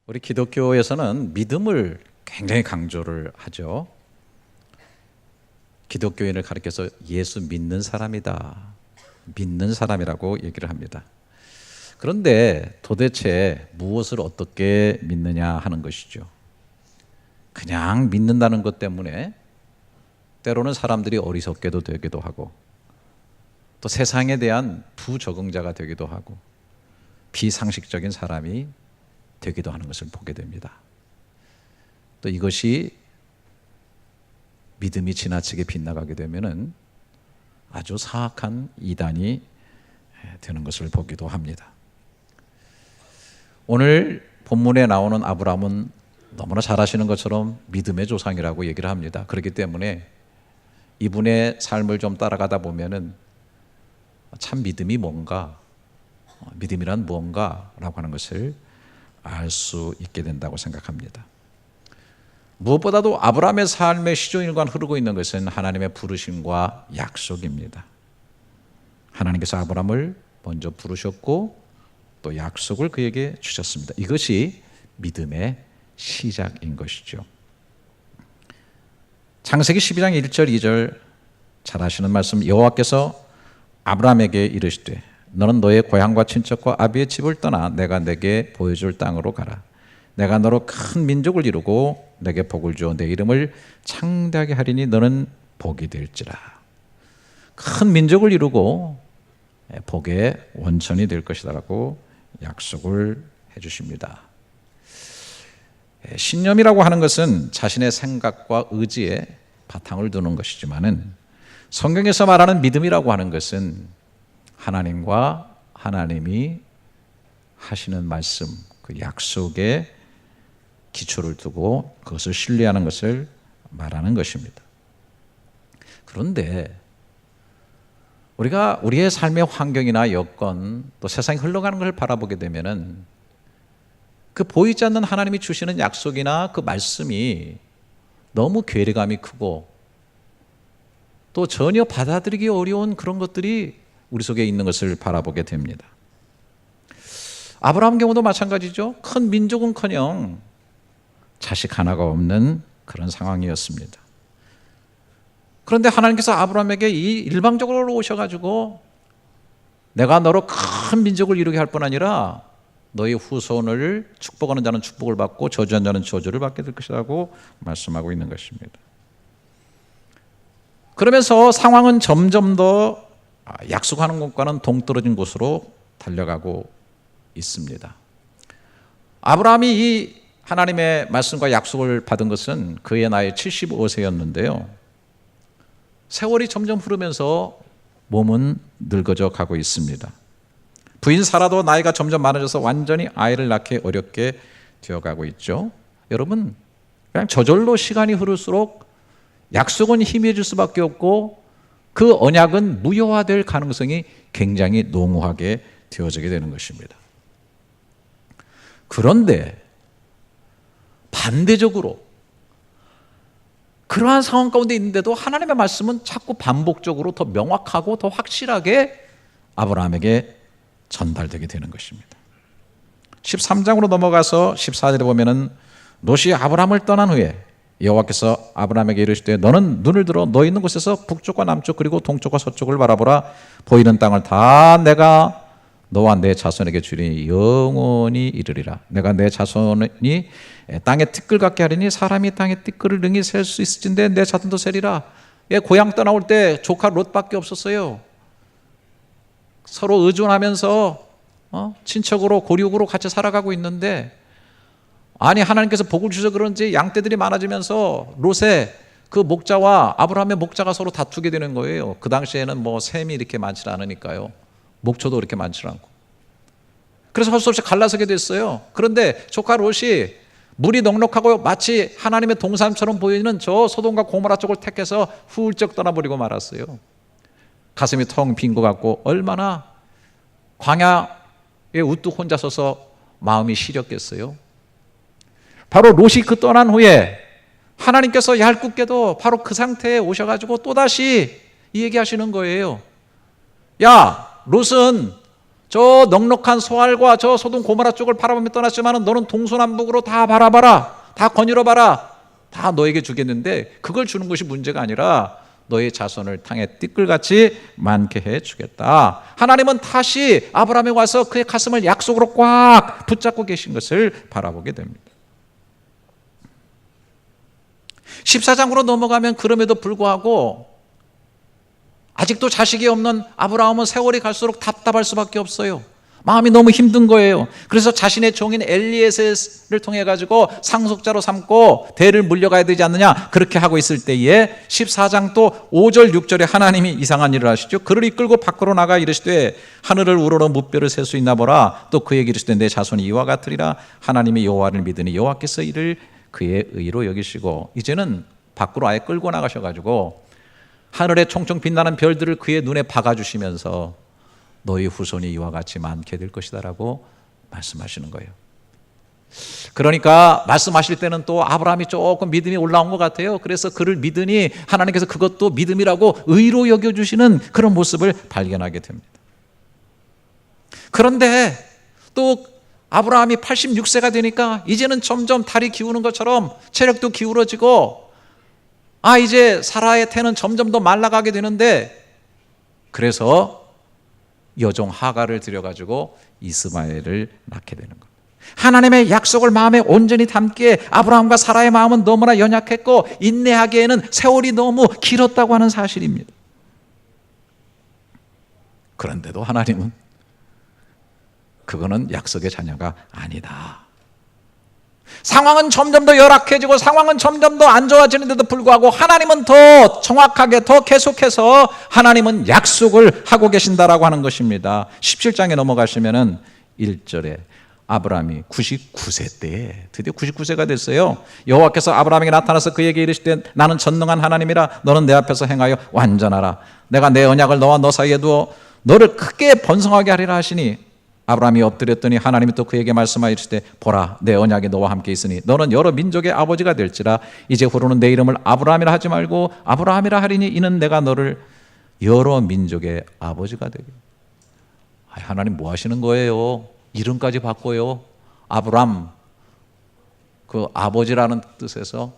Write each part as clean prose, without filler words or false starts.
우리 기독교에서는 믿음을 굉장히 강조를 하죠. 기독교인을 가리켜서 예수 믿는 사람이다, 믿는 사람이라고 얘기를 합니다. 그런데 도대체 무엇을 어떻게 믿느냐 하는 것이죠. 그냥 믿는다는 것 때문에 때로는 사람들이 어리석게도 되기도 하고, 또 세상에 대한 부적응자가 되기도 하고, 비상식적인 사람이 되기도 하는 것을 보게 됩니다. 또 이것이 믿음이 지나치게 빗나가게 되면은 아주 사악한 이단이 되는 것을 보기도 합니다. 오늘 본문에 나오는 아브라함은 너무나 잘 아시는 것처럼 믿음의 조상이라고 얘기를 합니다. 그렇기 때문에 이분의 삶을 좀 따라가다 보면은 참 믿음이 뭔가, 믿음이란 무언가라고 하는 것을 알 수 있게 된다고 생각합니다. 무엇보다도 아브라함의 삶의 시종일관 흐르고 있는 것은 하나님의 부르심과 약속입니다. 하나님께서 아브라함을 먼저 부르셨고 또 약속을 그에게 주셨습니다. 이것이 믿음의 시작인 것이죠. 창세기 12장 1절 2절 잘 아시는 말씀, 여호와께서 아브라함에게 이르시되 너는 너의 고향과 친척과 아비의 집을 떠나 내가 내게 보여줄 땅으로 가라. 내가 너로 큰 민족을 이루고 내게 복을 주어 내 이름을 창대하게 하리니 너는 복이 될지라. 큰 민족을 이루고 복의 원천이 될 것이다라고 약속을 해주십니다. 신념이라고 하는 것은 자신의 생각과 의지에 바탕을 두는 것이지만은 성경에서 말하는 믿음이라고 하는 것은 하나님과 하나님이 하시는 말씀, 그 약속에 기초를 두고 그것을 신뢰하는 것을 말하는 것입니다. 그런데 우리가 우리의 삶의 환경이나 여건, 또 세상이 흘러가는 것을 바라보게 되면은 그 보이지 않는 하나님이 주시는 약속이나 그 말씀이 너무 괴리감이 크고 또 전혀 받아들이기 어려운 그런 것들이 우리 속에 있는 것을 바라보게 됩니다. 아브라함 경우도 마찬가지죠. 큰 민족은커녕 자식 하나가 없는 그런 상황이었습니다. 그런데 하나님께서 아브라함에게 이 일방적으로 오셔가지고 내가 너로 큰 민족을 이루게 할 뿐 아니라 너의 후손을 축복하는 자는 축복을 받고 저주한 자는 저주를 받게 될 것이라고 말씀하고 있는 것입니다. 그러면서 상황은 점점 더 약속하는 곳과는 동떨어진 곳으로 달려가고 있습니다. 아브라함이 이 하나님의 말씀과 약속을 받은 것은 그의 나이 75세였는데요. 세월이 점점 흐르면서 몸은 늙어져 가고 있습니다. 부인 사라도 나이가 점점 많아져서 완전히 아이를 낳기 어렵게 되어가고 있죠. 여러분, 그냥 저절로 시간이 흐를수록 약속은 희미해질 수밖에 없고 그 언약은 무효화될 가능성이 굉장히 농후하게 되어지게 되는 것입니다. 그런데 반대적으로 그러한 상황 가운데 있는데도 하나님의 말씀은 자꾸 반복적으로 더 명확하고 더 확실하게 아브라함에게 전달되게 되는 것입니다. 13장으로 넘어가서 14절에 보면은 롯이 아브라함을 떠난 후에 여호와께서 아브라함에게 이르시되 너는 눈을 들어 너 있는 곳에서 북쪽과 남쪽 그리고 동쪽과 서쪽을 바라보라. 보이는 땅을 다 내가 너와 내 자손에게 주리니 영원히 이르리라. 내가 내 자손이 땅에 티끌 같게 하리니 사람이 땅에 티끌을 능히 셀 수 있을진데 내 자손도 세리라. 고향 떠나올 때 조카 롯밖에 없었어요. 서로 의존하면서 친척으로 고륙으로 같이 살아가고 있는데, 아니 하나님께서 복을 주셔서 그런지 양떼들이 많아지면서 롯의 그 목자와 아브라함의 목자가 서로 다투게 되는 거예요. 그 당시에는 뭐 샘이 이렇게 많지 않으니까요. 목초도 그렇게 많지 않고. 그래서 할 수 없이 갈라서게 됐어요. 그런데 조카 롯이 물이 넉넉하고 마치 하나님의 동산처럼 보이는 저 소돔과 고모라 쪽을 택해서 훌쩍 떠나버리고 말았어요. 가슴이 텅 빈 것 같고 얼마나 광야에 우뚝 혼자 서서 마음이 시렸겠어요. 바로 롯이 그 떠난 후에 하나님께서 얄궂게도 바로 그 상태에 오셔가지고 또다시 이 얘기하시는 거예요. 야, 롯은 저 넉넉한 소알과 저 소돔 고모라 쪽을 바라보며 떠났지만 너는 동서남북으로 다 바라봐라, 다 거닐어봐라, 다 너에게 주겠는데 그걸 주는 것이 문제가 아니라 너의 자손을 땅에 띠끌같이 많게 해주겠다. 하나님은 다시 아브라함에 와서 그의 가슴을 약속으로 꽉 붙잡고 계신 것을 바라보게 됩니다. 14장으로 넘어가면 그럼에도 불구하고 아직도 자식이 없는 아브라함은 세월이 갈수록 답답할 수밖에 없어요. 마음이 너무 힘든 거예요. 그래서 자신의 종인 엘리에셀을 통해 가지고 상속자로 삼고 대를 물려가야 되지 않느냐, 그렇게 하고 있을 때에 14장 또 5절 6절에 하나님이 이상한 일을 하시죠. 그를 이끌고 밖으로 나가 이르시되 하늘을 우러러 무뼈를 셀 수 있나 보라. 또 그에게 이르시되 내 자손이 이와 같으리라. 하나님이 여호와를 믿으니 여호와께서 이를 그의 의로 여기시고, 이제는 밖으로 아예 끌고 나가셔가지고 하늘에 총총 빛나는 별들을 그의 눈에 박아주시면서 너희 후손이 이와 같이 많게 될 것이다 라고 말씀하시는 거예요. 그러니까 말씀하실 때는 또 아브라함이 조금 믿음이 올라온 것 같아요. 그래서 그를 믿으니 하나님께서 그것도 믿음이라고 의로 여겨주시는 그런 모습을 발견하게 됩니다. 그런데 또 아브라함이 86세가 되니까 이제는 점점 다리 기우는 것처럼 체력도 기울어지고, 이제 사라의 태는 점점 더 말라가게 되는데, 그래서 여종 하갈을 들여가지고 이스마엘을 낳게 되는 겁니다. 하나님의 약속을 마음에 온전히 담기에 아브라함과 사라의 마음은 너무나 연약했고 인내하기에는 세월이 너무 길었다고 하는 사실입니다. 그런데도 하나님은 그거는 약속의 자녀가 아니다. 상황은 점점 더 열악해지고 상황은 점점 더 안 좋아지는데도 불구하고 하나님은 더 정확하게 더 계속해서 하나님은 약속을 하고 계신다라고 하는 것입니다. 17장에 넘어가시면은 1절에 아브라함이 99세 때에 드디어 99세가 됐어요. 여호와께서 아브라함에게 나타나서 그에게 이르시되 나는 전능한 하나님이라 너는 내 앞에서 행하여 완전하라. 내가 내 언약을 너와 너 사이에 두어 너를 크게 번성하게 하리라 하시니, 아브라함이 엎드렸더니 하나님이 또 그에게 말씀하시되 보라 내 언약이 너와 함께 있으니 너는 여러 민족의 아버지가 될지라. 이제 후로는 내 이름을 아브라함이라 하지 말고 아브라함이라 하리니 이는 내가 너를 여러 민족의 아버지가 되게. 하나님 뭐 하시는 거예요? 이름까지 바꿔요. 아브람, 그 아버지라는 뜻에서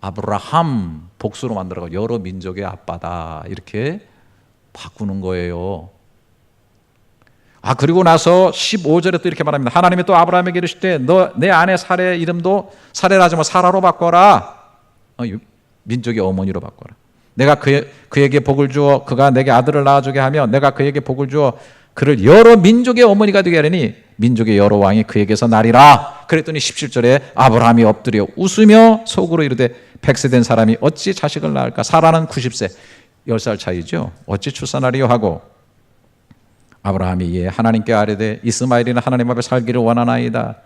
아브라함 복수로 만들어서 여러 민족의 아빠다 이렇게 바꾸는 거예요. 그리고 나서 15절에 또 이렇게 말합니다. 하나님이 또 아브라함에게 이르시되 너 내 아내 사라의 이름도 사라라 하지 마 사라로 바꿔라. 민족의 어머니로 바꿔라. 내가 그에게 복을 주어 그가 내게 아들을 낳아주게 하며 내가 그에게 복을 주어 그를 여러 민족의 어머니가 되게 하리니 민족의 여러 왕이 그에게서 나리라. 그랬더니 17절에 아브라함이 엎드려 웃으며 속으로 이르되 100세 된 사람이 어찌 자식을 낳을까. 사라는 90세 10살 차이죠. 어찌 출산하리요 하고, 아브라함이 이에 하나님께 아뢰되 이스마엘이는 하나님 앞에 살기를 원하나이다.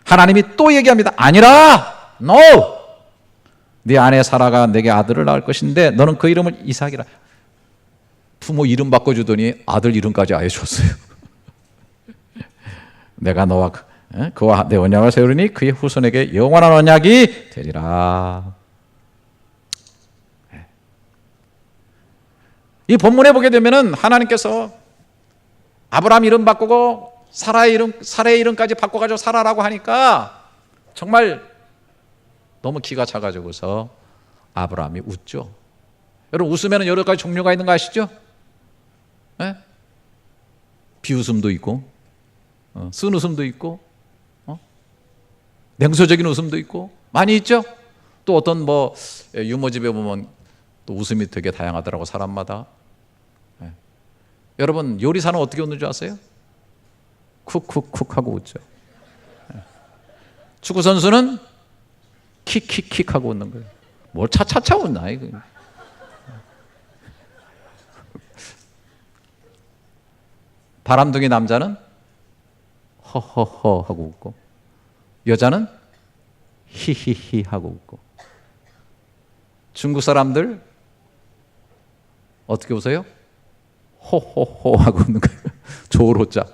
하나님이 또 얘기합니다. 아니라 no, 네 아내 사라가 내게 아들을 낳을 것인데 너는 그 이름을 이삭이라. 부모 이름 바꿔주더니 아들 이름까지 아예 줬어요. 내가 너와 그와 내 언약을 세우리니 그의 후손에게 영원한 언약이 되리라. 이 본문에 보게 되면은 하나님께서 아브라함 이름 바꾸고 사라의 이름까지 바꿔가지고 사라라고 하니까 정말 너무 기가 차가지고서 아브라함이 웃죠. 여러분 웃으면 여러 가지 종류가 있는 거 아시죠? 네? 비웃음도 있고 쓴웃음도 있고 냉소적인 웃음도 있고 많이 있죠. 또 어떤 유머집에 보면 또 웃음이 되게 다양하더라고 사람마다. 여러분 요리사는 어떻게 웃는 줄 아세요? 쿡쿡쿡 하고 웃죠. 축구선수는 킥킥킥 하고 웃는 거예요. 뭘 차차차 웃나 이거. 바람둥이 남자는 허허허 하고 웃고 여자는 히히히 하고 웃고. 중국 사람들 어떻게 웃어요? 호호호 하고 웃는 거예요. 조로자.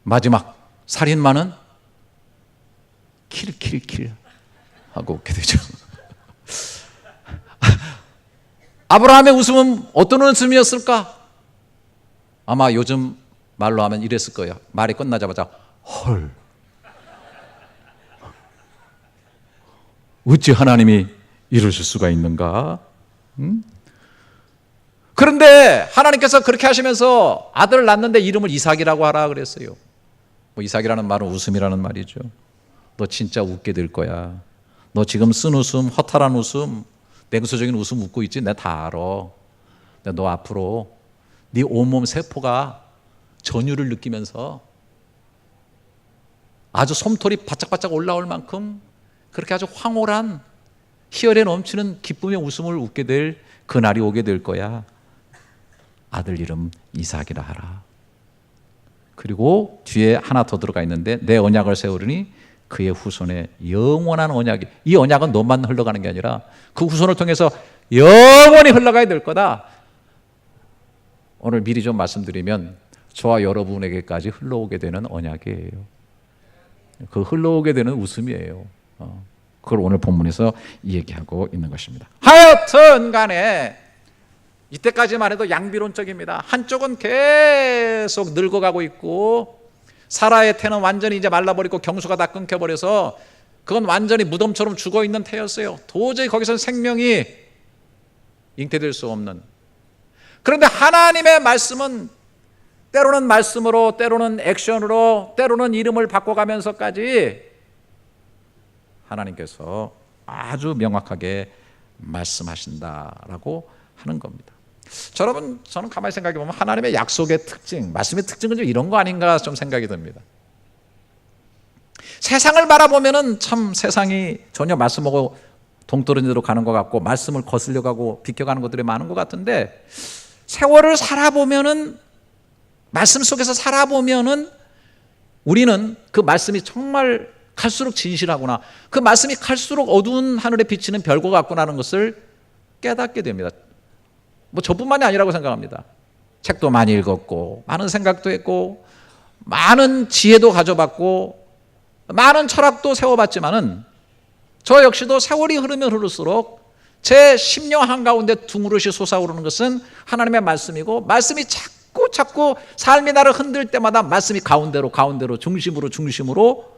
마지막 살인마는 킬킬킬 하고 웃게 되죠. 아브라함의 웃음은 어떤 웃음이었을까? 아마 요즘 말로 하면 이랬을 거예요. 말이 끝나자마자 헐, 어찌 하나님이 이러실 수가 있는가? 그런데 하나님께서 그렇게 하시면서 아들을 낳는데 이름을 이삭이라고 하라 그랬어요. 뭐 이삭이라는 말은 웃음이라는 말이죠. 너 진짜 웃게 될 거야. 너 지금 쓴 웃음, 허탈한 웃음, 냉소적인 웃음 웃고 있지? 내가 다 알아. 근데 너 앞으로 네 온몸 세포가 전율을 느끼면서 아주 솜털이 바짝바짝 올라올 만큼 그렇게 아주 황홀한 희열에 넘치는 기쁨의 웃음을 웃게 될 그날이 오게 될 거야. 아들 이름 이삭이라 하라. 그리고 뒤에 하나 더 들어가 있는데 내 언약을 세우리니 그의 후손에 영원한 언약이, 이 언약은 너만 흘러가는 게 아니라 그 후손을 통해서 영원히 흘러가야 될 거다. 오늘 미리 좀 말씀드리면 저와 여러분에게까지 흘러오게 되는 언약이에요. 그 흘러오게 되는 웃음이에요. 그걸 오늘 본문에서 얘기하고 있는 것입니다. 하여튼 간에 이때까지만 해도 양비론적입니다. 한쪽은 계속 늙어가고 있고 사라의 태는 완전히 이제 말라버리고 경수가 다 끊겨버려서 그건 완전히 무덤처럼 죽어있는 태였어요. 도저히 거기서 생명이 잉태될 수 없는. 그런데 하나님의 말씀은 때로는 말씀으로, 때로는 액션으로, 때로는 이름을 바꿔가면서까지 하나님께서 아주 명확하게 말씀하신다라고 하는 겁니다. 여러분, 저는 가만히 생각해 보면 하나님의 약속의 특징, 말씀의 특징은 좀 이런 거 아닌가 좀 생각이 듭니다. 세상을 바라보면은 참 세상이 전혀 말씀하고 동떨어진 대로 가는 것 같고 말씀을 거슬려 가고 비껴가는 것들이 많은 것 같은데 세월을 살아보면은 말씀 속에서 살아보면은 우리는 그 말씀이 정말 갈수록 진실하구나, 그 말씀이 갈수록 어두운 하늘에 비치는 별과 같구나라는 것을 깨닫게 됩니다. 뭐 저뿐만이 아니라고 생각합니다. 책도 많이 읽었고 많은 생각도 했고 많은 지혜도 가져봤고 많은 철학도 세워봤지만은 저 역시도 세월이 흐르면 흐를수록 제 심령 한가운데 둥그릇이 솟아오르는 것은 하나님의 말씀이고 말씀이 자꾸 삶이 나를 흔들 때마다 말씀이 가운데로 중심으로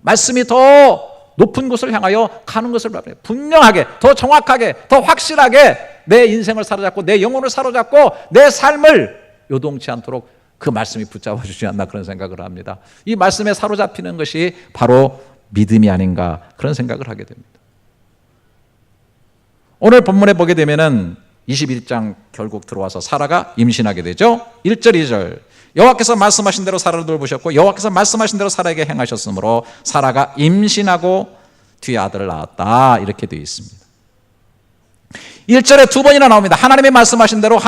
말씀이 더 높은 곳을 향하여 가는 것을 바랍니다. 분명하게, 더 정확하게, 더 확실하게 내 인생을 사로잡고 내 영혼을 사로잡고 내 삶을 요동치 않도록 그 말씀이 붙잡아 주지 않나 그런 생각을 합니다. 이 말씀에 사로잡히는 것이 바로 믿음이 아닌가 그런 생각을 하게 됩니다. 오늘 본문에 보게 되면은 21장 결국 들어와서 사라가 임신하게 되죠. 1절 2절 여호와께서 말씀하신 대로 사라를 돌보셨고 여호와께서 말씀하신 대로 사라에게 행하셨으므로 사라가 임신하고 뒤에 아들을 낳았다 이렇게 되어 있습니다. 1절에 두 번이나 나옵니다. 하나님이 말씀하신 대로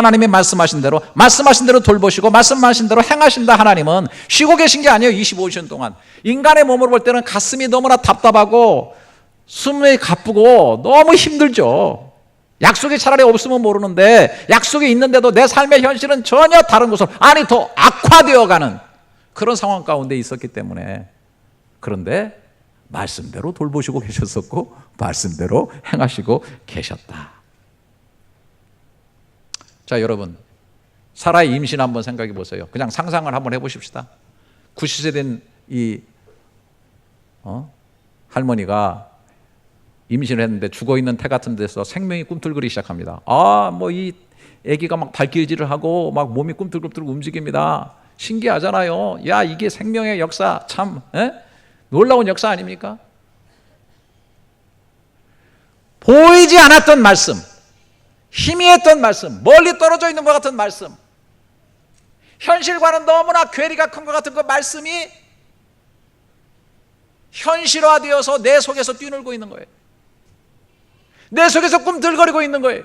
말씀하신 대로 돌보시고 말씀하신 대로 행하신다. 하나님은 쉬고 계신 게 아니에요. 25년 동안 인간의 몸으로 볼 때는 가슴이 너무나 답답하고 숨이 가쁘고 너무 힘들죠. 약속이 차라리 없으면 모르는데 약속이 있는데도 내 삶의 현실은 전혀 다른 곳으로, 아니 더 악화되어가는 그런 상황 가운데 있었기 때문에, 그런데 말씀대로 돌보시고 계셨었고 말씀대로 행하시고 계셨다. 자, 여러분, 사라의 임신 한번 생각해 보세요. 그냥 상상을 한번 해보십시다. 90세 된 이 할머니가 임신을 했는데 죽어있는 태 같은 데서 생명이 꿈틀거리기 시작합니다. 뭐 이 아기가 막 발길질을 하고 막 몸이 꿈틀꿈틀 움직입니다. 신기하잖아요. 야, 이게 생명의 역사, 참 놀라운 역사 아닙니까? 보이지 않았던 말씀, 희미했던 말씀, 멀리 떨어져 있는 것 같은 말씀, 현실과는 너무나 괴리가 큰 것 같은 그 말씀이 현실화되어서 내 속에서 뛰놀고 있는 거예요. 내 속에서 꿈틀거리고 있는 거예요.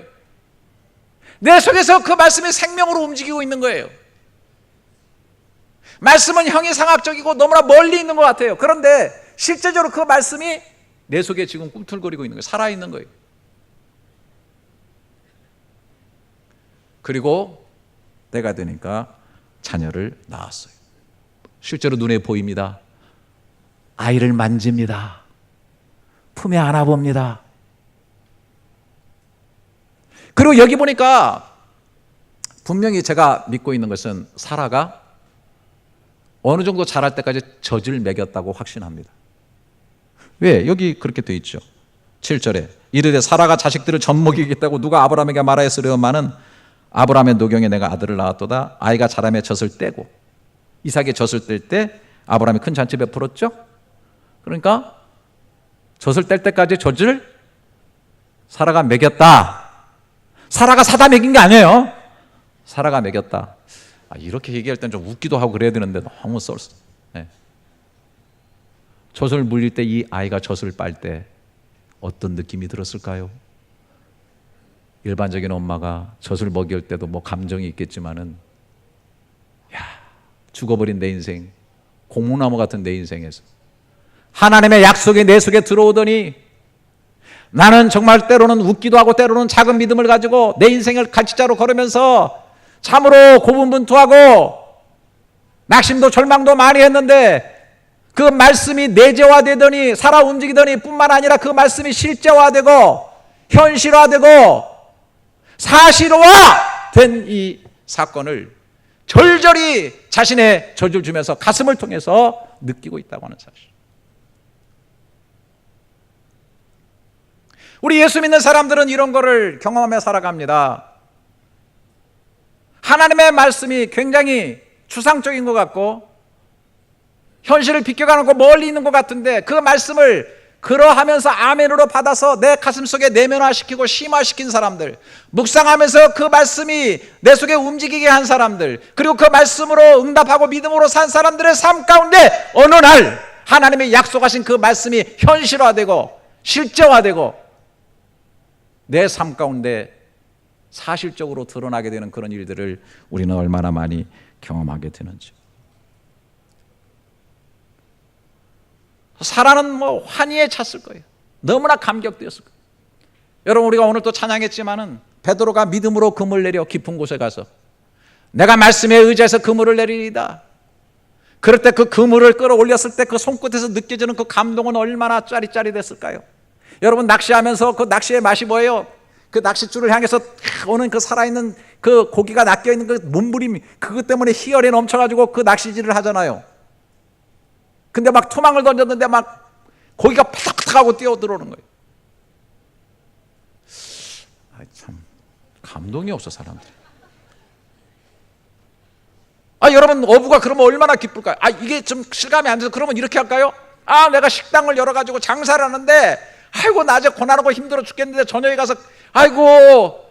내 속에서 그 말씀이 생명으로 움직이고 있는 거예요. 말씀은 형이상학적이고 너무나 멀리 있는 것 같아요. 그런데 실제적으로 그 말씀이 내 속에 지금 꿈틀거리고 있는 거예요. 살아있는 거예요. 그리고 때가 되니까 자녀를 낳았어요. 실제로 눈에 보입니다. 아이를 만집니다. 품에 안아봅니다. 그리고 여기 보니까 분명히 제가 믿고 있는 것은 사라가 어느 정도 자랄 때까지 젖을 먹였다고 확신합니다. 왜? 여기 그렇게 돼 있죠. 7절에 이르되 사라가 자식들을 젖먹이겠다고 누가 아브라함에게 말하였으려마는 아브라함의 노경에 내가 아들을 낳았도다. 아이가 자라매 젖을 떼고, 이삭의 젖을 뗄 때 아브라함이 큰 잔치 베풀었죠. 그러니까 젖을 뗄 때까지 젖을 사라가 먹였다. 사라가 사다 먹인 게 아니에요. 사라가 먹였다. 이렇게 얘기할 땐 좀 웃기도 하고 그래야 되는데 너무 썰써. 네. 젖을 물릴 때 이 아이가 젖을 빨 때 어떤 느낌이 들었을까요? 일반적인 엄마가 젖을 먹일 때도 뭐 감정이 있겠지만은, 야, 죽어버린 내 인생, 고무나무 같은 내 인생에서 하나님의 약속이 내 속에 들어오더니 나는 정말 때로는 웃기도 하고 때로는 작은 믿음을 가지고 내 인생을 갈치자로 걸으면서 참으로 고분분투하고 낙심도 절망도 많이 했는데, 그 말씀이 내재화되더니 살아 움직이더니 뿐만 아니라 그 말씀이 실제화되고 현실화되고 사실화된 이 사건을 절절히 자신의 젖을 주면서 가슴을 통해서 느끼고 있다고 하는 사실. 우리 예수 믿는 사람들은 이런 거를 경험하며 살아갑니다. 하나님의 말씀이 굉장히 추상적인 것 같고 현실을 비껴가는 거 멀리 있는 것 같은데, 그 말씀을 그러하면서 아멘으로 받아서 내 가슴 속에 내면화시키고 심화시킨 사람들, 묵상하면서 그 말씀이 내 속에 움직이게 한 사람들, 그리고 그 말씀으로 응답하고 믿음으로 산 사람들의 삶 가운데 어느 날 하나님이 약속하신 그 말씀이 현실화되고 실제화되고 내 삶 가운데 사실적으로 드러나게 되는 그런 일들을 우리는 얼마나 많이 경험하게 되는지. 사라는 뭐 환희에 찼을 거예요. 너무나 감격되었을 거예요. 여러분, 우리가 오늘 또 찬양했지만은 베드로가 믿음으로 그물 내려 깊은 곳에 가서 내가 말씀에 의지해서 그물을 내리리다. 그럴 때 그 그물을 끌어올렸을 때 그 손끝에서 느껴지는 그 감동은 얼마나 짜릿짜릿했을까요? 여러분, 낚시하면서 그 낚시의 맛이 뭐예요? 그 낚싯줄을 향해서 오는 그 살아있는 그 고기가 낚여있는 그 몸부림, 그것 때문에 희열이 넘쳐가지고 그 낚시질을 하잖아요. 근데 막 투망을 던졌는데 막 고기가 파닥파닥하고 뛰어들어오는 거예요. 참 감동이 없어, 사람들이. 여러분, 어부가 그러면 얼마나 기쁠까요? 이게 좀 실감이 안 돼서 그러면 이렇게 할까요? 내가 식당을 열어가지고 장사를 하는데, 아이고 낮에 고난하고 힘들어 죽겠는데 저녁에 가서 아이고,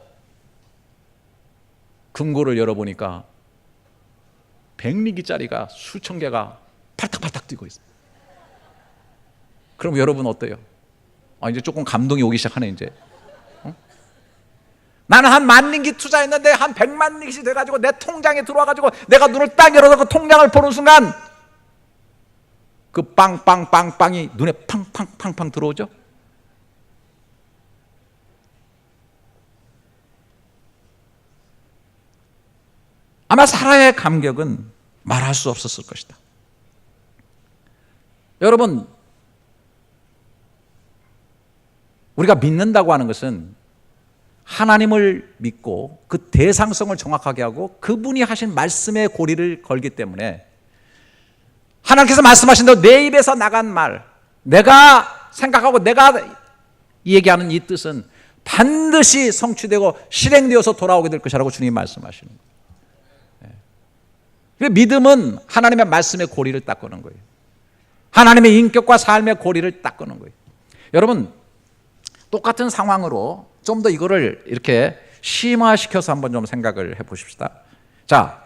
금고를 열어보니까 100리기짜리가 수천 개가 팔딱팔딱 뛰고 있어요. 그럼 여러분 어때요? 이제 조금 감동이 오기 시작하네 이제. 나는 한 10,000리기 투자했는데 한 100,000리기 돼가지고 내 통장에 들어와가지고 내가 눈을 딱 열어서 그 통장을 보는 순간 그 빵빵빵빵이 눈에 팡팡팡팡 들어오죠. 아마 사라의 감격은 말할 수 없었을 것이다. 여러분, 우리가 믿는다고 하는 것은 하나님을 믿고 그 대상성을 정확하게 하고 그분이 하신 말씀의 고리를 걸기 때문에, 하나님께서 말씀하신 대로 내 입에서 나간 말, 내가 생각하고 내가 얘기하는 이 뜻은 반드시 성취되고 실행되어서 돌아오게 될 것이라고 주님이 말씀하시는 거예요. 믿음은 하나님의 말씀의 고리를 닦는 거예요. 하나님의 인격과 삶의 고리를 닦는 거예요. 여러분, 똑같은 상황으로 좀 더 이거를 이렇게 심화시켜서 한번 좀 생각을 해보십시다. 자,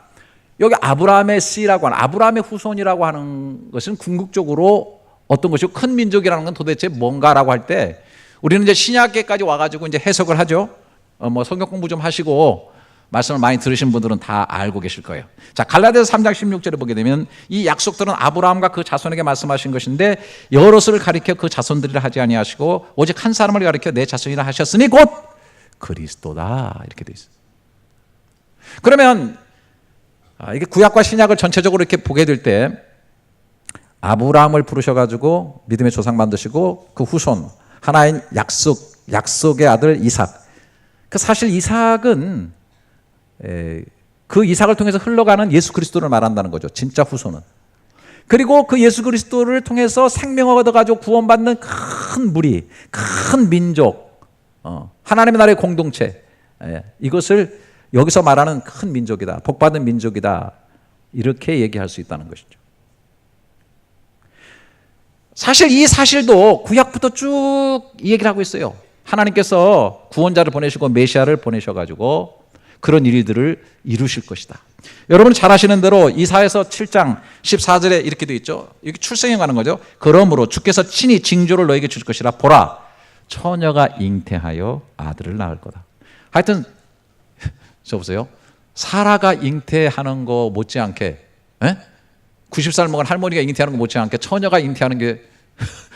여기 아브라함의 씨라고 하는, 아브라함의 후손이라고 하는 것은 궁극적으로 어떤 것이고 큰 민족이라는 건 도대체 뭔가라고 할 때, 우리는 이제 신약계까지 와가지고 이제 해석을 하죠. 뭐 성경 공부 좀 하시고 말씀을 많이 들으신 분들은 다 알고 계실 거예요. 자, 갈라디아서 3장 16절에 보게 되면 이 약속들은 아브라함과 그 자손에게 말씀하신 것인데, 여럿을 가리켜 그 자손들이라 하지 아니하시고 오직 한 사람을 가리켜 내 자손이라 하셨으니 곧 그리스도다, 이렇게 돼 있어요. 그러면 이게 구약과 신약을 전체적으로 이렇게 보게 될 때, 아브라함을 부르셔가지고 믿음의 조상 만드시고 그 후손 하나인 약속의 아들 이삭. 그 사실 이삭은 그 이삭을 통해서 흘러가는 예수 그리스도를 말한다는 거죠. 진짜 후손은. 그리고 그 예수 그리스도를 통해서 생명을 얻어가지고 구원받는 큰 무리, 큰 민족, 하나님의 나라의 공동체, 이것을 여기서 말하는 큰 민족이다, 복받은 민족이다, 이렇게 얘기할 수 있다는 것이죠. 사실 이 사실도 구약부터 쭉 이 얘기를 하고 있어요. 하나님께서 구원자를 보내시고 메시아를 보내셔가지고 그런 일들을 이루실 것이다. 여러분 잘 아시는 대로 이사야서 7장 14절에 이렇게 되어 있죠. 이게 출생에 관한 거죠. 그러므로 주께서 친히 징조를 너에게 주실 것이라. 보라, 처녀가 잉태하여 아들을 낳을 거다. 하여튼 저 보세요. 사라가 잉태하는 거 못지않게, 90살 먹은 할머니가 잉태하는 거 못지않게 처녀가 잉태하는 게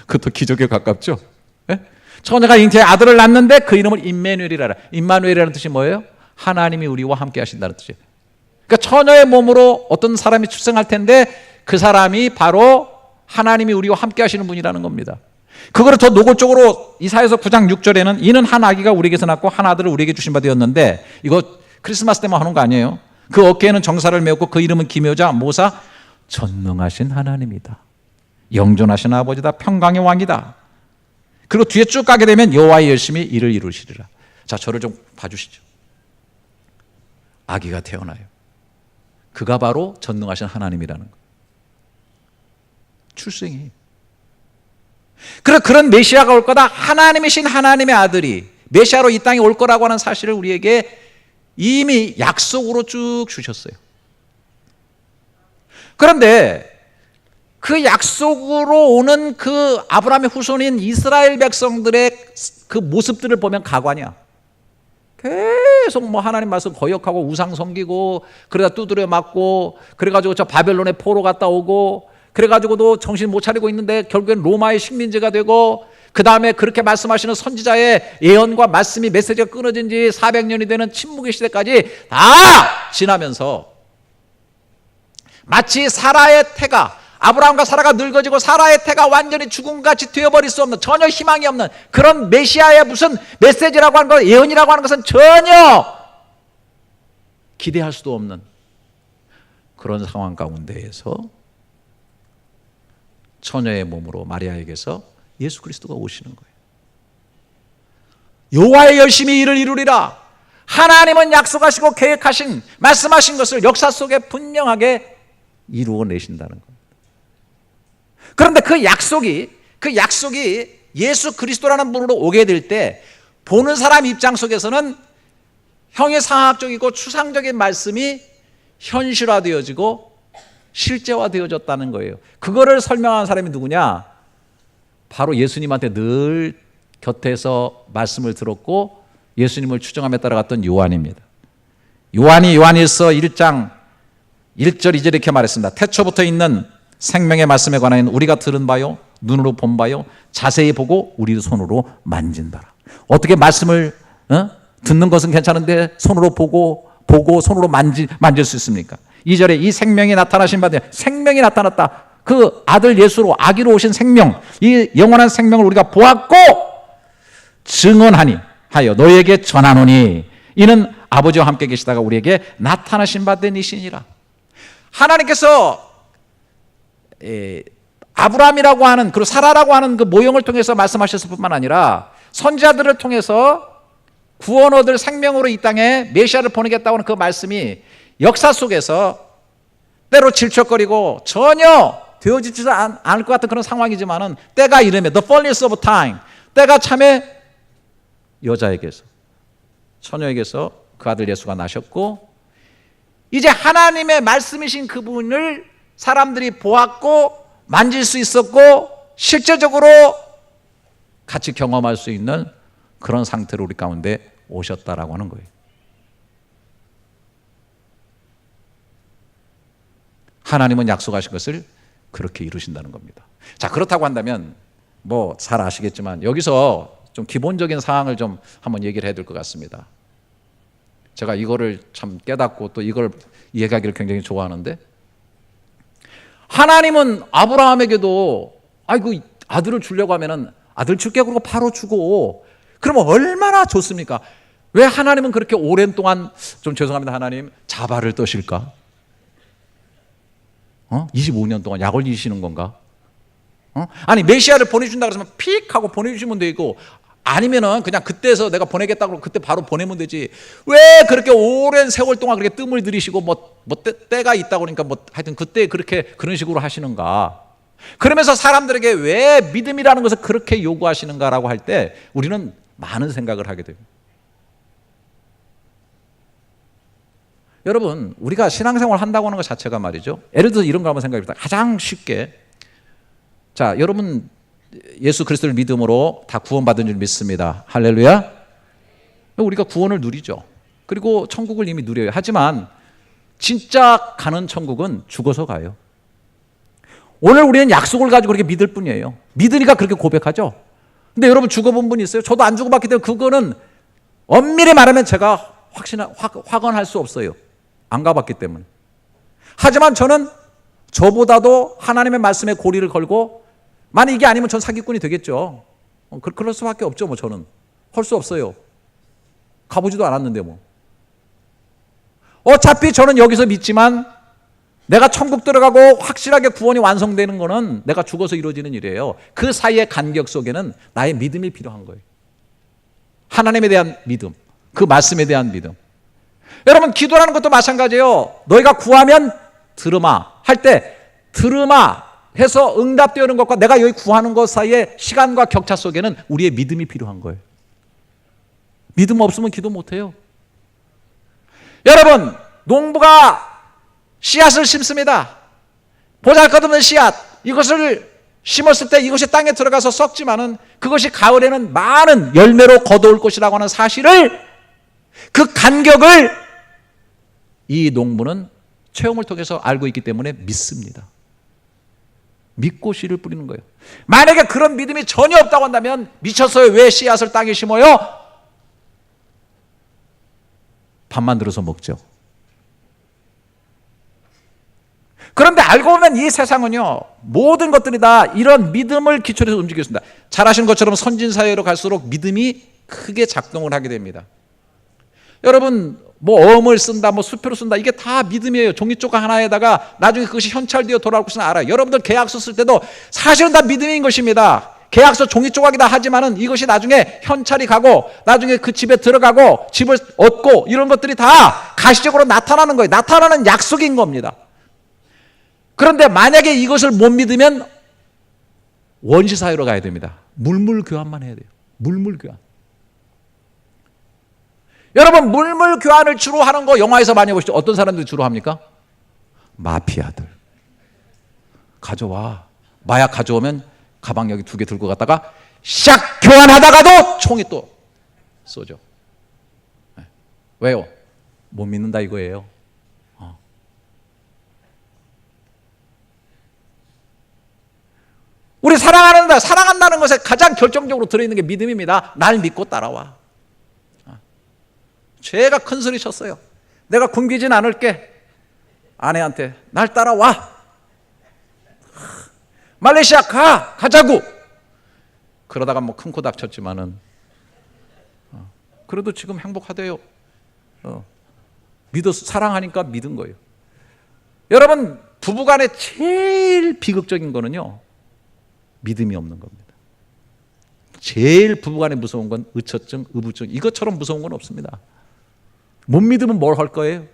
그것도 기적에 가깝죠. 처녀가 잉태해 아들을 낳는데 그 이름을 임마누엘이라. 임마누엘이라는 뜻이 뭐예요? 하나님이 우리와 함께 하신다는 뜻이에요. 그러니까 처녀의 몸으로 어떤 사람이 출생할 텐데 그 사람이 바로 하나님이 우리와 함께 하시는 분이라는 겁니다. 그거를 더 노골적으로 이사야서 9장 6절에는 이는 한 아기가 우리에게서 낳고 한 아들을 우리에게 주신 바 되었는데, 이거 크리스마스 때만 하는 거 아니에요? 그 어깨에는 정사를 메었고 그 이름은 기묘자 모사 전능하신 하나님이다. 영존하신 아버지다. 평강의 왕이다. 그리고 뒤에 쭉 가게 되면 여호와의 열심히 일을 이루시리라. 자, 저를 좀 봐주시죠. 아기가 태어나요. 그가 바로 전능하신 하나님이라는 거. 출생이. 그런 메시아가 올 거다. 하나님이신 하나님의 아들이 메시아로 이 땅에 올 거라고 하는 사실을 우리에게 이미 약속으로 쭉 주셨어요. 그런데 그 약속으로 오는 그 아브라함의 후손인 이스라엘 백성들의 그 모습들을 보면 가관이야. 계속 뭐 하나님 말씀 거역하고 우상 섬기고, 그러다 두드려 맞고, 그래가지고 저 바벨론에 포로 갔다 오고, 그래가지고도 정신 못 차리고 있는데 결국엔 로마의 식민지가 되고, 그 다음에 그렇게 말씀하시는 선지자의 예언과 말씀이 메시지가 끊어진 지 400년이 되는 침묵의 시대까지 다 지나면서 마치 사라의 태가, 아브라함과 사라가 늙어지고 사라의 태가 완전히 죽음같이 되어버릴 수 없는, 전혀 희망이 없는 그런 메시아의 무슨 메시지라고 하는 것, 예언이라고 하는 것은 전혀 기대할 수도 없는 그런 상황 가운데에서 처녀의 몸으로 마리아에게서 예수 그리스도가 오시는 거예요. 여호와의 열심히 일을 이루리라. 하나님은 약속하시고 계획하신, 말씀하신 것을 역사 속에 분명하게 이루어내신다는 겁니다. 그런데 그 약속이 예수 그리스도라는 분으로 오게 될 때 보는 사람 입장 속에서는 형이상학적이고 추상적인 말씀이 현실화되어지고 실제화되어졌다는 거예요. 그거를 설명하는 사람이 누구냐? 바로 예수님한테 늘 곁에서 말씀을 들었고 예수님을 추종함에 따라갔던 요한입니다. 요한이 요한일서 1장 1절 2절 이렇게 말했습니다. 태초부터 있는 생명의 말씀에 관하여는 우리가 들은 바요, 눈으로 본 바요, 자세히 보고 우리 손으로 만진 바라. 어떻게 말씀을 듣는 것은 괜찮은데 손으로 보고 손으로 만질 수 있습니까? 2절에 이 생명이 나타나신 바되, 생명이 나타났다. 그 아들 예수로 아기로 오신 생명, 이 영원한 생명을 우리가 보았고 증언하니 하여 너희에게 전하노니 이는 아버지와 함께 계시다가 우리에게 나타나신 바 된 이시니라. 하나님께서 아브라함이라고 하는, 그리고 사라라고 하는 그 모형을 통해서 말씀하셨을 뿐만 아니라 선지자들을 통해서 구원 얻을 생명으로 이 땅에 메시아를 보내겠다고 하는 그 말씀이 역사 속에서 때로 질척거리고 전혀 되어지지 않을 것 같은 그런 상황이지만은 때가 이르면 the fullness of time, 때가 참에 여자에게서, 처녀에게서 그 아들 예수가 나셨고 이제 하나님의 말씀이신 그분을 사람들이 보았고 만질 수 있었고 실제적으로 같이 경험할 수 있는 그런 상태로 우리 가운데 오셨다라고 하는 거예요. 하나님은 약속하신 것을 그렇게 이루신다는 겁니다. 자, 그렇다고 한다면 뭐 잘 아시겠지만 여기서 좀 기본적인 사항을 좀 한번 얘기를 해야 될 것 같습니다. 제가 이거를 참 깨닫고 또 이걸 이해하기를 굉장히 좋아하는데, 하나님은 아브라함에게도 아이고 아들을 주려고 하면은 아들 줄게 그러고 바로 주고, 그러면 얼마나 좋습니까? 왜 하나님은 그렇게 오랜 동안, 좀 죄송합니다 하나님, 자바를 떠실까? 25년 동안 약 올리시는 건가? 아니 메시아를 보내준다 그러면 픽 하고 보내주시면 되고, 아니면은 그냥 그때서 내가 보내겠다고 그러고 그때 바로 보내면 되지. 왜 그렇게 오랜 세월 동안 그렇게 뜸을 들이시고 때가 있다고 그러니까 하여튼 그때 그런 식으로 하시는가? 그러면서 사람들에게 왜 믿음이라는 것을 그렇게 요구하시는가라고 할 때 우리는 많은 생각을 하게 됩니다. 여러분, 우리가 신앙생활 한다고 하는 것 자체가 말이죠, 예를 들어서 이런 거 한번 생각해 봅시다. 가장 쉽게, 자, 여러분 예수 그리스도를 믿음으로 다 구원받은 줄 믿습니다. 할렐루야. 우리가 구원을 누리죠. 그리고 천국을 이미 누려요. 하지만 진짜 가는 천국은 죽어서 가요. 오늘 우리는 약속을 가지고 그렇게 믿을 뿐이에요. 믿으니까 그렇게 고백하죠. 근데 여러분 죽어본 분 있어요? 저도 안 죽어봤기 때문에 그거는 엄밀히 말하면 제가 확언할 수 없어요. 안 가봤기 때문에. 하지만 저는 저보다도 하나님의 말씀에 고리를 걸고, 만약 이게 아니면 전 사기꾼이 되겠죠. 그럴 수밖에 없죠. 저는 할 수 없어요. 가보지도 않았는데 어차피 저는 여기서 믿지만 내가 천국 들어가고 확실하게 구원이 완성되는 거는 내가 죽어서 이루어지는 일이에요. 그 사이의 간격 속에는 나의 믿음이 필요한 거예요. 하나님에 대한 믿음, 그 말씀에 대한 믿음. 여러분, 기도라는 것도 마찬가지예요. 너희가 구하면 들으마 할 때 들으마 해서 응답되는 것과 내가 여기 구하는 것 사이의 시간과 격차 속에는 우리의 믿음이 필요한 거예요. 믿음 없으면 기도 못해요. 여러분, 농부가 씨앗을 심습니다. 보잘것없는 씨앗, 이것을 심었을 때 이것이 땅에 들어가서 썩지만은 그것이 가을에는 많은 열매로 거두올 것이라고 하는 사실을, 그 간격을 이 농부는 체험을 통해서 알고 있기 때문에 믿습니다. 믿고 씨를 뿌리는 거예요. 만약에 그런 믿음이 전혀 없다고 한다면 미쳤어요. 왜 씨앗을 땅에 심어요? 밥만 들어서 먹죠. 그런데 알고 보면 이 세상은요, 모든 것들이 다 이런 믿음을 기초로 해서 움직이고 있습니다. 잘 아시는 것처럼 선진사회로 갈수록 믿음이 크게 작동을 하게 됩니다. 여러분, 어음을 쓴다, 수표를 쓴다, 이게 다 믿음이에요. 종이조각 하나에다가 나중에 그것이 현찰되어 돌아올 것은 알아요. 여러분들 계약서 쓸 때도 사실은 다 믿음인 것입니다. 계약서 종이조각이다 하지만은 이것이 나중에 현찰이 가고 나중에 그 집에 들어가고 집을 얻고 이런 것들이 다 가시적으로 나타나는 거예요. 나타나는 약속인 겁니다. 그런데 만약에 이것을 못 믿으면 원시사회로 가야 됩니다. 물물교환만 해야 돼요. 물물교환. 여러분, 물물교환을 주로 하는 거 영화에서 많이 보시죠. 어떤 사람들이 주로 합니까? 마피아들. 가져와. 마약 가져오면 가방 여기 2개 들고 갔다가 샥 교환하다가도 총이 또 쏘죠. 왜요? 못 믿는다 이거예요. 우리 사랑한다는 것에 가장 결정적으로 들어있는 게 믿음입니다. 날 믿고 따라와. 죄가 큰 소리 쳤어요. 내가 굶기진 않을게. 아내한테 날 따라와. 말레이시아 가자고. 그러다가 큰 코 닥쳤지만은 그래도 지금 행복하대요. 믿어서 사랑하니까 믿은 거예요. 여러분, 부부간에 제일 비극적인 거는요, 믿음이 없는 겁니다. 제일 부부간에 무서운 건 의처증, 의부증, 이것처럼 무서운 건 없습니다. 못 믿으면 뭘 할 거예요?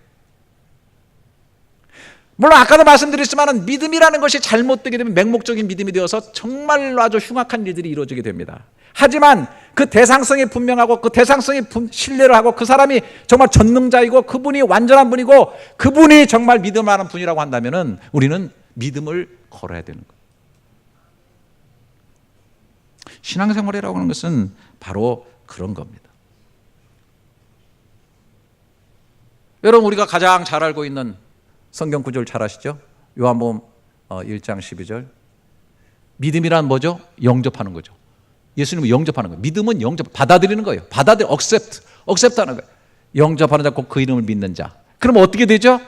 물론 아까도 말씀드렸지만 믿음이라는 것이 잘못되게 되면 맹목적인 믿음이 되어서 정말로 아주 흉악한 일들이 이루어지게 됩니다. 하지만 그 대상성이 분명하고 그 대상성이 신뢰를 하고 그 사람이 정말 전능자이고 그분이 완전한 분이고 그분이 정말 믿을 만한 분이라고 한다면 우리는 믿음을 걸어야 되는 거예요. 신앙생활이라고 하는 것은 바로 그런 겁니다. 여러분, 우리가 가장 잘 알고 있는 성경 구절 잘 아시죠? 요한복음 1장 12절. 믿음이란 뭐죠? 영접하는 거죠. 예수님을 영접하는 거예요. 믿음은 받아들이는 거예요. accept하는 거예요. 영접하는 자, 곧 그 이름을 믿는 자. 그러면 어떻게 되죠?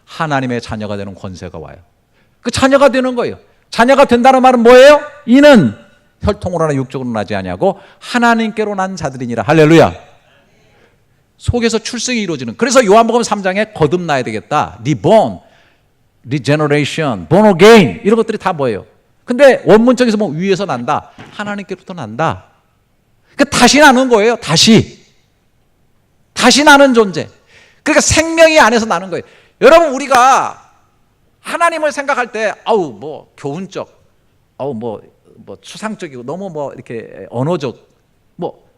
하나님의 자녀가 되는 권세가 와요. 그 자녀가 되는 거예요. 자녀가 된다는 말은 뭐예요? 이는 혈통으로나 육적으로 나지 아니하고 하나님께로 난 자들이니라. 할렐루야. 속에서 출생이 이루어지는. 그래서 요한복음 3장에 거듭나야 되겠다. 리본, 리제너레이션, born again 이런 것들이 다 뭐예요? 근데 원문적에서 뭐 위에서 난다. 하나님께로부터 난다. 그러니까 다시 나는 거예요. 다시 나는 존재. 그러니까 생명이 안에서 나는 거예요. 여러분, 우리가 하나님을 생각할 때 아우 뭐 교훈적, 아우 뭐 추상적이고 너무 뭐 이렇게 언어적, 뭐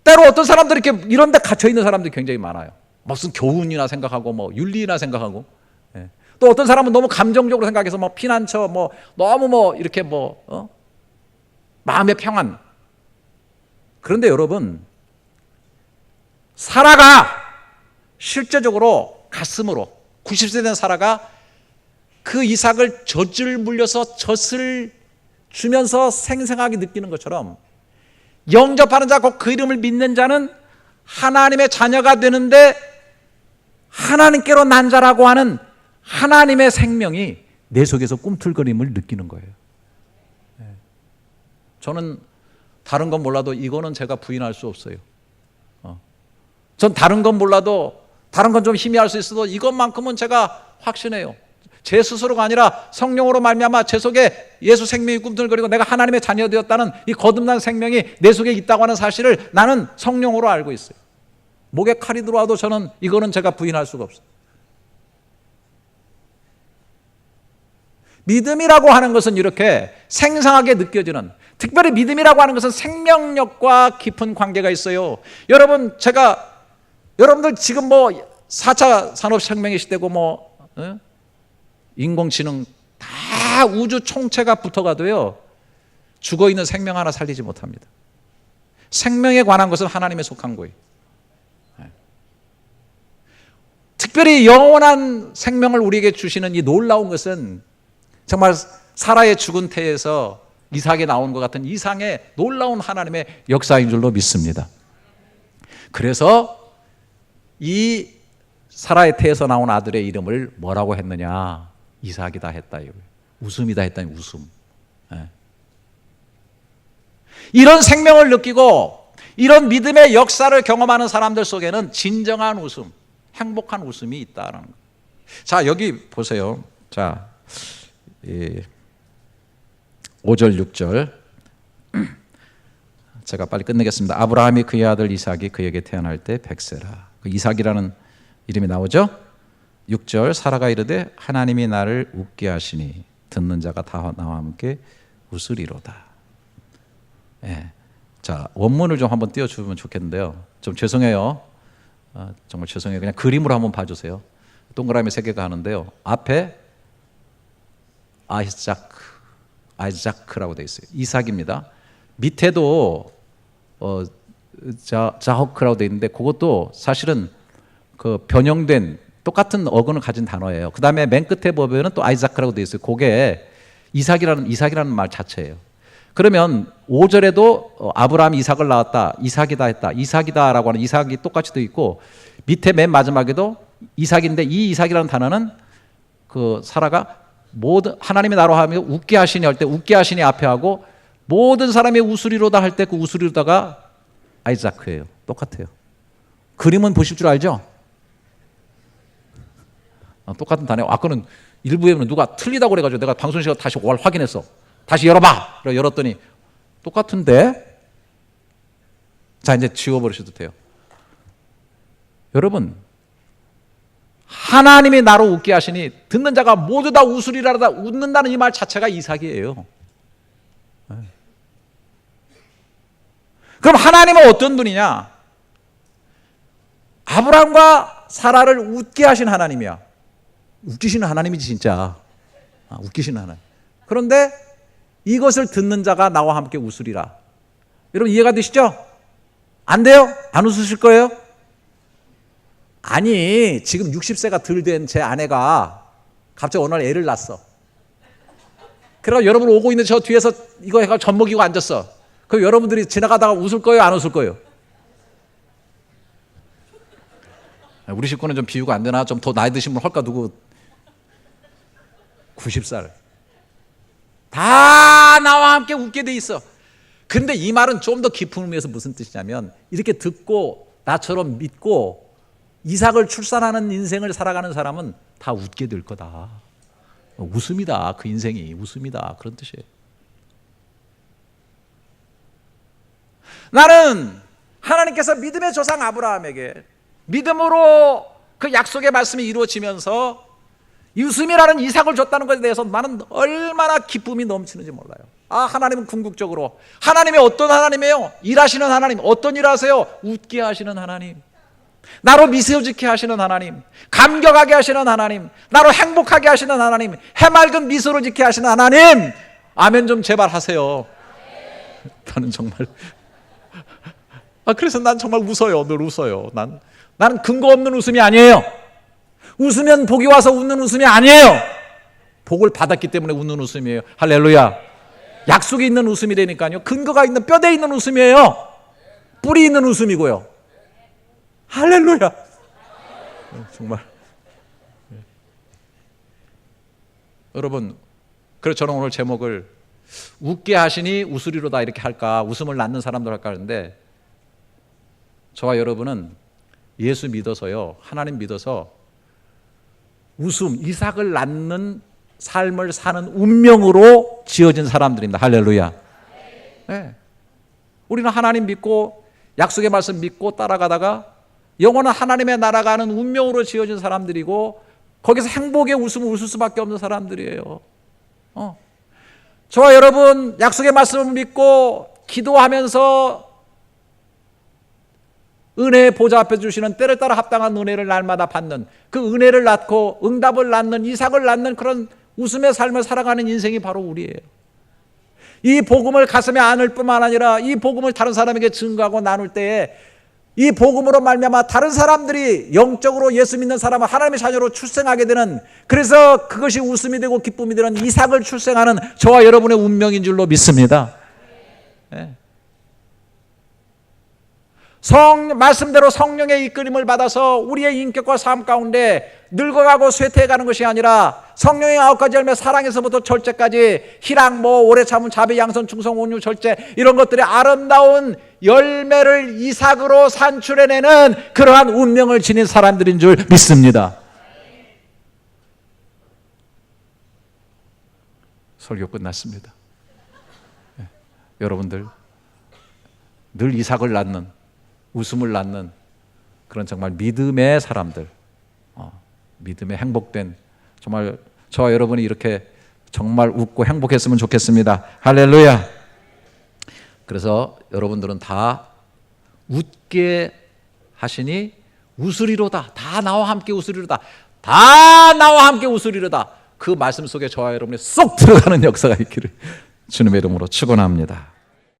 때로 어떤 사람들이 이렇게 이런 데 갇혀 있는 사람들이 굉장히 많아요. 무슨 교훈이나 생각하고 뭐 윤리나 생각하고. 예. 또 어떤 사람은 너무 감정적으로 생각해서 뭐 피난처 뭐 너무 뭐 이렇게 뭐 마음의 평안. 그런데 여러분, 사라가 실제적으로 가슴으로 90세 된 사라가 그 이삭을 젖을 물려서 젖을 주면서 생생하게 느끼는 것처럼 영접하는 자, 곧 그 이름을 믿는 자는 하나님의 자녀가 되는데 하나님께로 난 자라고 하는 하나님의 생명이 내 속에서 꿈틀거림을 느끼는 거예요. 저는 다른 건 몰라도 이거는 제가 부인할 수 없어요. 전 다른 건 몰라도, 다른 건 좀 희미할 수 있어도 이것만큼은 제가 확신해요. 제 스스로가 아니라 성령으로 말미암아 제 속에 예수 생명이 꿈틀거리고 내가 하나님의 자녀 되었다는 이 거듭난 생명이 내 속에 있다고 하는 사실을 나는 성령으로 알고 있어요. 목에 칼이 들어와도 저는 이거는 제가 부인할 수가 없어요. 믿음이라고 하는 것은 이렇게 생생하게 느껴지는, 특별히 믿음이라고 하는 것은 생명력과 깊은 관계가 있어요. 여러분, 여러분들 지금 뭐 4차 산업혁명의 시대고 뭐 인공지능 다 우주 총체가 붙어가도요 죽어있는 생명 하나 살리지 못합니다. 생명에 관한 것은 하나님에 속한 거예요. 특별히 영원한 생명을 우리에게 주시는 이 놀라운 것은 정말 사라의 죽은 태에서 이삭이 나온 것 같은 이상의 놀라운 하나님의 역사인 줄로 믿습니다. 그래서 이 사라의 태에서 나온 아들의 이름을 뭐라고 했느냐? 이삭이다 했다. 웃음이다 했다. 웃음. 이런 생명을 느끼고 이런 믿음의 역사를 경험하는 사람들 속에는 진정한 웃음, 행복한 웃음이 있다는 거예요. 자, 여기 보세요. 자, 5절 6절 제가 빨리 끝내겠습니다. 아브라함이 그의 아들 이삭이 그에게 태어날 때 100세라. 그 이삭이라는 이름이 나오죠. 6절 사라가 이르되 하나님이 나를 웃게 하시니 듣는 자가 다 나와 함께 웃으리로다. 예. 자, 원문을 좀 한번 띄워주면 좋겠는데요. 좀 죄송해요. 정말 죄송해요. 그냥 그림으로 한번 봐주세요. 동그라미 3개가 하는데요. 앞에 아이자크라고 되어 있어요. 이삭입니다. 밑에도 자호크라고 되어 있는데 그것도 사실은 그 변형된 똑같은 어근을 가진 단어예요. 그 다음에 맨 끝에 보면은 또 아이자크라고 되어 있어요. 그게 이삭이라는 말 자체예요. 그러면 5절에도 아브라함이 이삭을 낳았다, 이삭이다 했다, 이삭이다라고 하는 이삭이 똑같이 되어 있고 밑에 맨 마지막에도 이삭인데 이 이삭이라는 단어는 그 사라가 모든 하나님의 나로 하며 웃게 하시니 할 때 웃게 하시니 앞에 하고 모든 사람이 웃으리로다 할 때 그 웃으리로다가 아이자크예요. 똑같아요. 그림은 보실 줄 알죠? 똑같은 단어예요. 아까는 일부에는 누가 틀리다고 그래가지고 내가 방송 시간 다시 확인했어. 다시 열어봐. 열었더니 똑같은데? 자, 이제 지워버리셔도 돼요. 여러분, 하나님이 나로 웃게 하시니 듣는 자가 모두 다 웃으리라다. 웃는다는 이 말 자체가 이삭이에요. 그럼 하나님은 어떤 분이냐? 아브라함과 사라를 웃게 하신 하나님이야. 웃기시는 하나님이지 진짜. 웃기시는 하나님. 그런데 이것을 듣는 자가 나와 함께 웃으리라. 여러분 이해가 되시죠? 안 돼요? 안 웃으실 거예요? 아니, 지금 60세가 덜 된 제 아내가 갑자기 어느 날 애를 낳았어. 그래서 여러분 오고 있는 저 뒤에서 이거 해가 젖먹이고 앉았어. 그럼 여러분들이 지나가다가 웃을 거예요? 안 웃을 거예요? 우리 식구는 좀 비유가 안 되나? 좀 더 나이 드신 분 헐까 누구 90살 다 나와 함께 웃게 돼 있어. 근데 이 말은 좀 더 깊은 의미에서 무슨 뜻이냐면 이렇게 듣고 나처럼 믿고 이삭을 출산하는 인생을 살아가는 사람은 다 웃게 될 거다. 웃음이다. 그 인생이 웃음이다. 그런 뜻이에요. 나는 하나님께서 믿음의 조상 아브라함에게 믿음으로 그 약속의 말씀이 이루어지면서 웃음이라는 이삭을 줬다는 것에 대해서 나는 얼마나 기쁨이 넘치는지 몰라요. 하나님은 궁극적으로 하나님이 어떤 하나님이에요? 일하시는 하나님. 어떤 일 하세요? 웃게 하시는 하나님. 나로 미소 짓게 하시는 하나님, 감격하게 하시는 하나님, 나로 행복하게 하시는 하나님, 해맑은 미소를 짓게 하시는 하나님. 아멘 좀 제발 하세요. 나는 정말 그래서 난 정말 웃어요. 늘 웃어요. 나는 근거 없는 웃음이 아니에요. 웃으면 복이 와서 웃는 웃음이 아니에요. 복을 받았기 때문에 웃는 웃음이에요. 할렐루야. 약속이 있는 웃음이 되니까요. 근거가 있는 뼈대 있는 웃음이에요. 뿌리 있는 웃음이고요. 할렐루야. 정말 여러분, 그래서 저는 오늘 제목을 웃게 하시니 웃으리로다 이렇게 할까, 웃음을 낳는 사람들 할까 하는데, 저와 여러분은 예수 믿어서요, 하나님 믿어서 웃음, 이삭을 낳는 삶을 사는 운명으로 지어진 사람들입니다. 할렐루야. 네. 우리는 하나님 믿고 약속의 말씀 믿고 따라가다가 영원한 하나님의 나라가는 운명으로 지어진 사람들이고, 거기서 행복의 웃음을 웃을 수밖에 없는 사람들이에요. 저와 여러분 약속의 말씀을 믿고 기도하면서 은혜의 보좌 앞에 주시는 때를 따라 합당한 은혜를 날마다 받는, 그 은혜를 낳고 응답을 낳는, 이삭을 낳는 그런 웃음의 삶을 살아가는 인생이 바로 우리예요. 이 복음을 가슴에 안을 뿐만 아니라 이 복음을 다른 사람에게 증거하고 나눌 때에 이 복음으로 말미암아 다른 사람들이 영적으로 예수 믿는 사람은 하나님의 자녀로 출생하게 되는, 그래서 그것이 웃음이 되고 기쁨이 되는 이삭을 출생하는 저와 여러분의 운명인 줄로 믿습니다. 네. 말씀대로 성령의 이끌림을 받아서 우리의 인격과 삶 가운데 늙어가고 쇠퇴해가는 것이 아니라 성령의 9가지 열매, 사랑에서부터 절제까지, 희락, 오래 참음, 자비, 양선, 충성, 온유, 절제, 이런 것들의 아름다운 열매를 이삭으로 산출해내는 그러한 운명을 지닌 사람들인 줄 믿습니다. 설교 끝났습니다. 네. 여러분들 늘 이삭을 낳는, 웃음을 낳는 그런 정말 믿음의 사람들, 믿음의 행복된, 정말 저와 여러분이 이렇게 정말 웃고 행복했으면 좋겠습니다. 할렐루야. 그래서 여러분들은 다 웃게 하시니 웃으리로다. 다 나와 함께 웃으리로다. 다 나와 함께 웃으리로다. 그 말씀 속에 저와 여러분이 쏙 들어가는 역사가 있기를 주님의 이름으로 축원합니다.